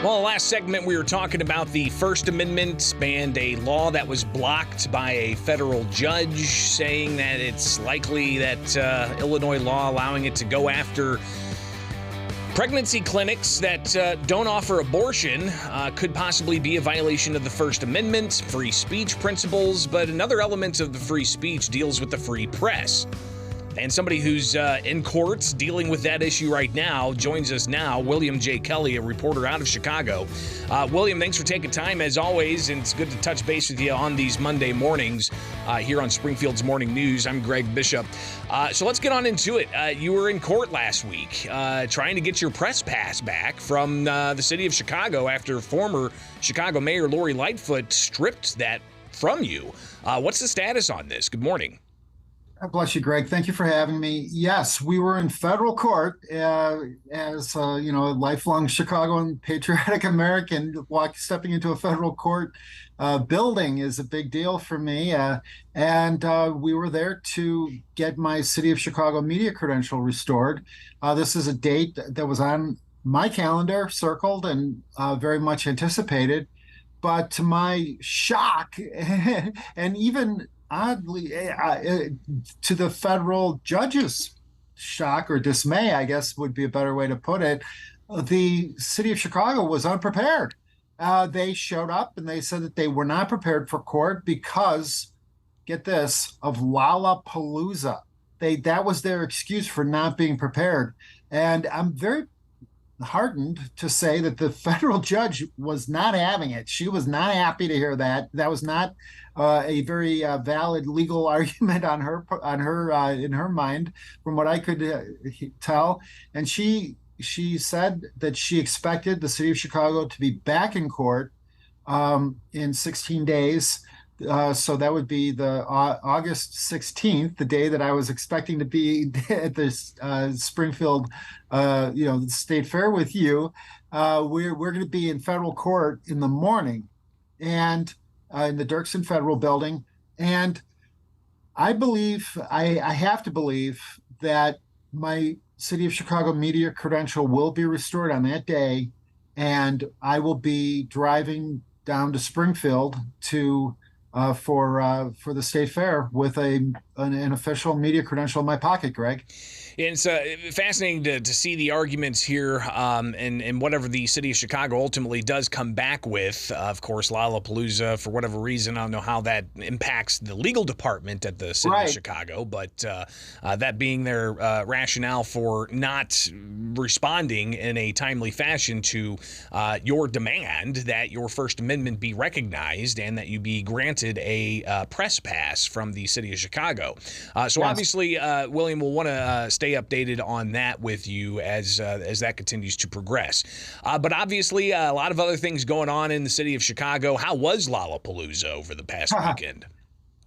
Well, last segment we were talking about the First Amendment and a law that was blocked by a federal judge saying that it's likely that Illinois law allowing it to go after pregnancy clinics that don't offer abortion could possibly be a violation of the First Amendment, free speech principles, but another element of the free speech deals with the free press. And somebody who's in courts dealing with that issue right now joins us now, William J. Kelly, a reporter out of Chicago. William, thanks for taking time, as always, and it's good to touch base with you on these Monday mornings here on Springfield's Morning News. I'm Greg Bishop. So let's get on into it. You were in court last week trying to get your press pass back from the city of Chicago after former Chicago Mayor Lori Lightfoot stripped that from you. What's the status on this? Good morning. God bless you, Greg. Thank you for having me. Yes, we were in federal court as a lifelong Chicagoan patriotic American. Stepping into a federal court building is a big deal for me. And we were there to get my City of Chicago media credential restored. This is a date that was on my calendar, circled, and very much anticipated. But to my shock, and even oddly, to the federal judge's shock or dismay, I guess would be a better way to put it, the city of Chicago was unprepared. They showed up and they said that they were not prepared for court because, get this, of Lollapalooza. That was their excuse for not being prepared. And I'm very heartened to say that the federal judge was not having it. She was not happy to hear that. That was not a very valid legal argument on her in her mind, from what I could tell. And she said that she expected the city of Chicago to be back in court in 16 days. So that would be the August 16th, the day that I was expecting to be at this Springfield, the State Fair with you. We're going to be in federal court in the morning, and in the Dirksen Federal Building. And I believe, I have to believe that my City of Chicago media credential will be restored on that day, and I will be driving down to Springfield to for the State Fair with an official media credential in my pocket, Greg. And it's fascinating to see the arguments here and whatever the city of Chicago ultimately does come back with. Of course, Lollapalooza, for whatever reason, I don't know how that impacts the legal department at the city of Chicago, but that being their rationale for not responding in a timely fashion to your demand that your First Amendment be recognized and that you be granted a press pass from the city of Chicago. So obviously, William will want to stay updated on that with you as that continues to progress. But obviously, a lot of other things going on in the city of Chicago. How was Lollapalooza over the past weekend?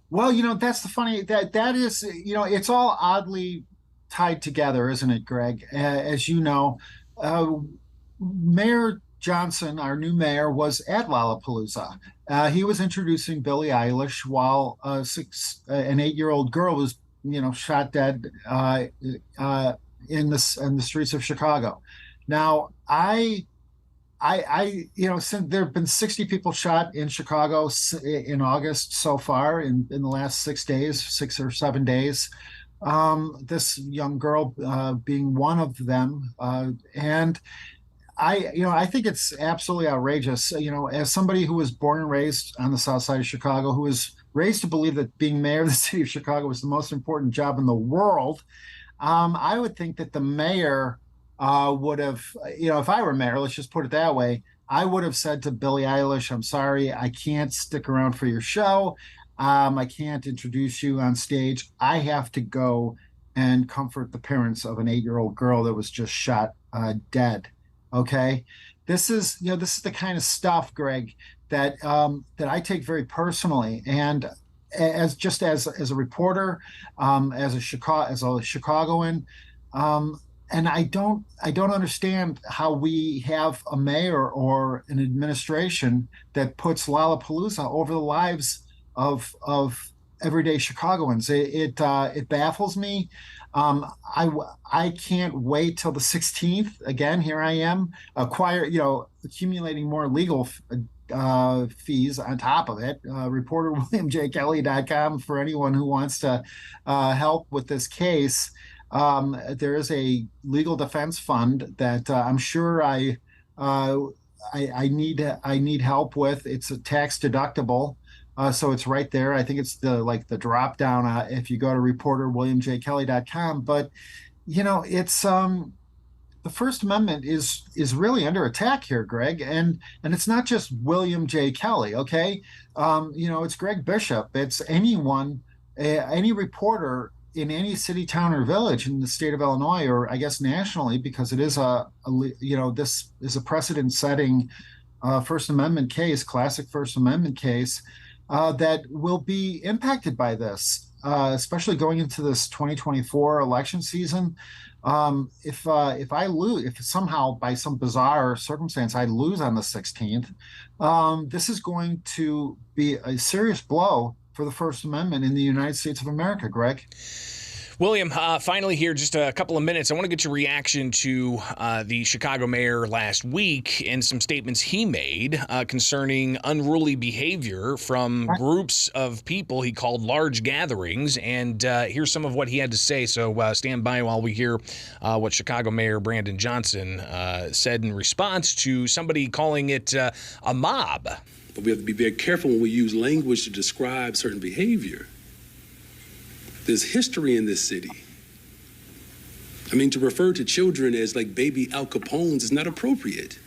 Well, that's the funny, that is, it's all oddly tied together, isn't it, Greg? As you know, Mayor Johnson, our new mayor, was at Lollapalooza. He was introducing Billie Eilish while an 8-year-old girl was shot dead in the streets of Chicago. Now, since there have been 60 people shot in Chicago in August so far in the last 6 or 7 days. This young girl being one of them, and I think it's absolutely outrageous. As somebody who was born and raised on the South Side of Chicago, who was raised to believe that being mayor of the city of Chicago was the most important job in the world, I would think that the mayor would have, if I were mayor, let's just put it that way, I would have said to Billie Eilish, I'm sorry, I can't stick around for your show. I can't introduce you on stage. I have to go and comfort the parents of an 8-year-old girl that was just shot dead. Okay. This is the kind of stuff, Greg, that I take very personally, and as a reporter, as a Chicagoan, and I don't understand how we have a mayor or an administration that puts Lollapalooza over the lives of everyday Chicagoans. It baffles me. I can't wait till the 16th. Again, here I am, accumulating more legal fees on top of it. Reporter WilliamJKelly.com for anyone who wants to help with this case. There is a legal defense fund that I'm sure uh, I need help with. It's a tax deductible. So it's right there. I think it's the drop down if you go to reporterwilliamjkelly.com. But it's the First Amendment is really under attack here, Greg, and it's not just William J. Kelly. Okay, it's Greg Bishop. It's anyone, any reporter in any city, town, or village in the state of Illinois, or I guess nationally, because it is this is a precedent-setting First Amendment case, classic First Amendment case, that will be impacted by this, especially going into this 2024 election season. If I lose, if somehow by some bizarre circumstance I lose on the 16th, this is going to be a serious blow for the First Amendment in the United States of America, Greg. William, finally here, just a couple of minutes. I want to get your reaction to the Chicago mayor last week and some statements he made concerning unruly behavior from groups of people he called large gatherings. And here's some of what he had to say. So stand by while we hear what Chicago Mayor Brandon Johnson said in response to somebody calling it a mob. But we have to be very careful when we use language to describe certain behavior. There's history in this city. I mean, to refer to children as like baby Al Capones is not appropriate.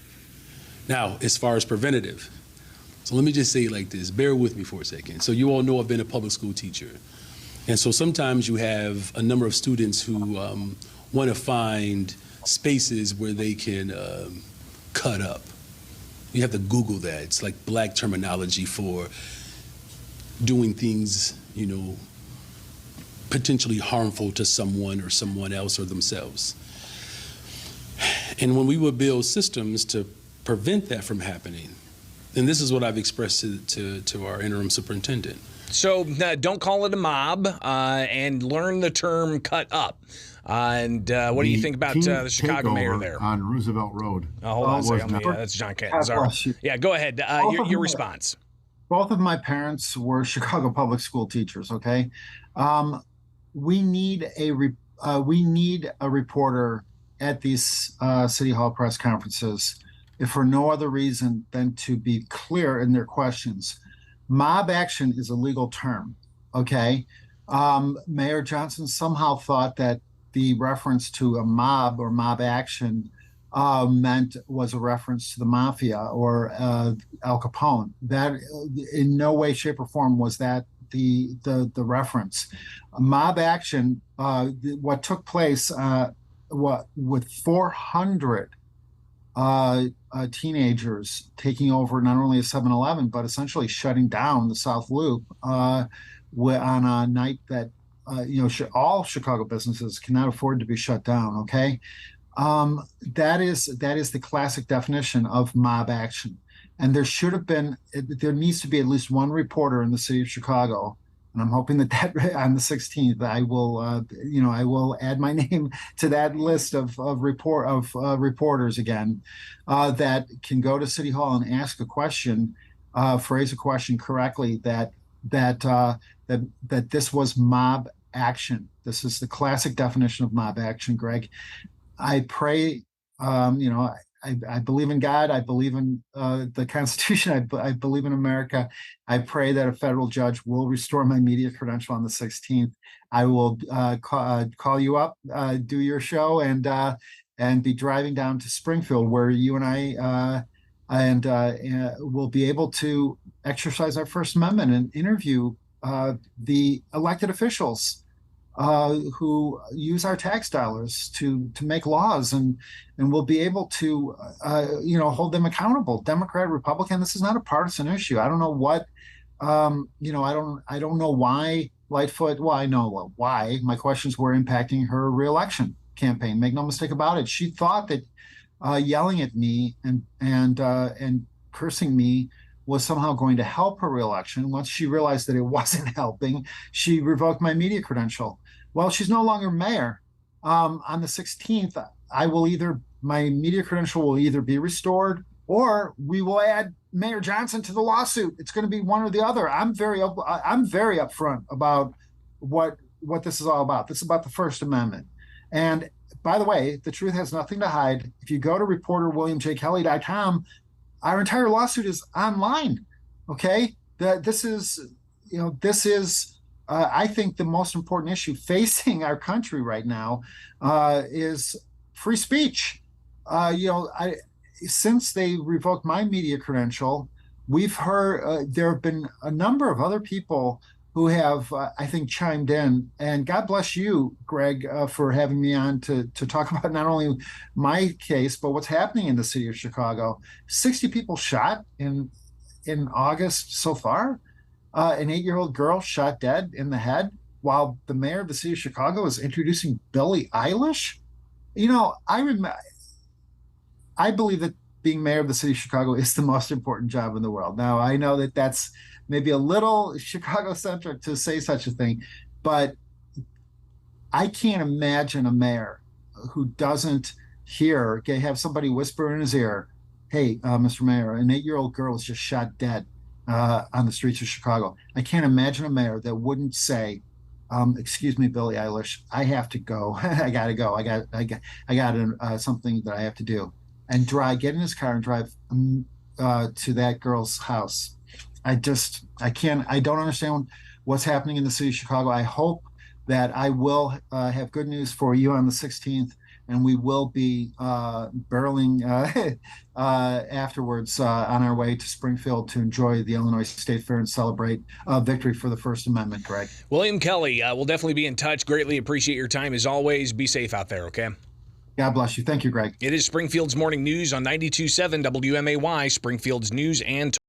Now, as far as preventative, so let me just say it like this, bear with me for a second. So you all know I've been a public school teacher. And so sometimes you have a number of students who want to find spaces where they can cut up. You have to Google that. It's like black terminology for doing things, potentially harmful to someone or someone else or themselves. And when we would build systems to prevent that from happening, and this is what I've expressed to our interim superintendent. So don't call it a mob and learn the term cut up. And what do you think about the Chicago mayor there? On Roosevelt Road. Oh, hold on a second. Yeah, that's John Catanzaro. Yeah, go ahead. Your response. Both of my parents were Chicago public school teachers, okay? We need a reporter at these City Hall press conferences, if for no other reason than to be clear in their questions. Mob action is a legal term, okay? Mayor Johnson somehow thought that the reference to a mob or mob action was a reference to the mafia or Al Capone. That in no way, shape, or form was that the reference. Mob action, what took place, with 400 teenagers taking over not only a 7-Eleven, but essentially shutting down the South Loop on a night that all Chicago businesses cannot afford to be shut down. Okay, that is the classic definition of mob action. And there needs to be at least one reporter in the city of Chicago, and I'm hoping that on the 16th I will add my name to that list of reporters again, that can go to City Hall and ask a question, phrase a question correctly, that this was mob action. This is the classic definition of mob action, Greg. I pray, I believe in God. I believe in the Constitution. I believe in America. I pray that a federal judge will restore my media credential on the 16th. I will call you up, do your show, and be driving down to Springfield, where you and I will be able to exercise our First Amendment and interview the elected officials who use our tax dollars to make laws, and we'll be able to hold them accountable. Democrat, Republican, this is not a partisan issue. I don't know what I don't know why Lightfoot. Well, I know why. My questions were impacting her reelection campaign. Make no mistake about it. She thought that yelling at me and cursing me was somehow going to help her reelection. Once she realized that it wasn't helping, she revoked my media credential. Well, she's no longer mayor. On the 16th, my media credential will either be restored or we will add Mayor Johnson to the lawsuit. It's going to be one or the other. I'm very upfront about what this is all about. This is about the First Amendment. And by the way, the truth has nothing to hide. If you go to reporterwilliamjkelly.com, our entire lawsuit is online. Okay, this is I think the most important issue facing our country right now is free speech. Since they revoked my media credential, we've heard there have been a number of other people who have, I think, chimed in. And God bless you, Greg, for having me on to talk about not only my case, but what's happening in the city of Chicago. 60 people shot in August so far. An 8-year-old girl shot dead in the head while the mayor of the city of Chicago is introducing Billie Eilish. I believe that being mayor of the city of Chicago is the most important job in the world. Now, I know that that's maybe a little Chicago-centric to say such a thing, but I can't imagine a mayor who doesn't have somebody whisper in his ear, hey, Mr. Mayor, an 8-year-old girl was just shot dead on the streets of Chicago. I can't imagine a mayor that wouldn't say, excuse me, Billie Eilish, I have to go. I got to go. I got something that I have to do. And get in his car and drive to that girl's house. I don't understand what's happening in the city of Chicago. I hope that I will have good news for you on the 16th, and we will be barreling afterwards on our way to Springfield to enjoy the Illinois State Fair and celebrate victory for the First Amendment, Greg. William Kelly, we'll definitely be in touch. Greatly appreciate your time as always. Be safe out there, okay? God bless you. Thank you, Greg. It is Springfield's Morning News on 92.7 WMAY, Springfield's News and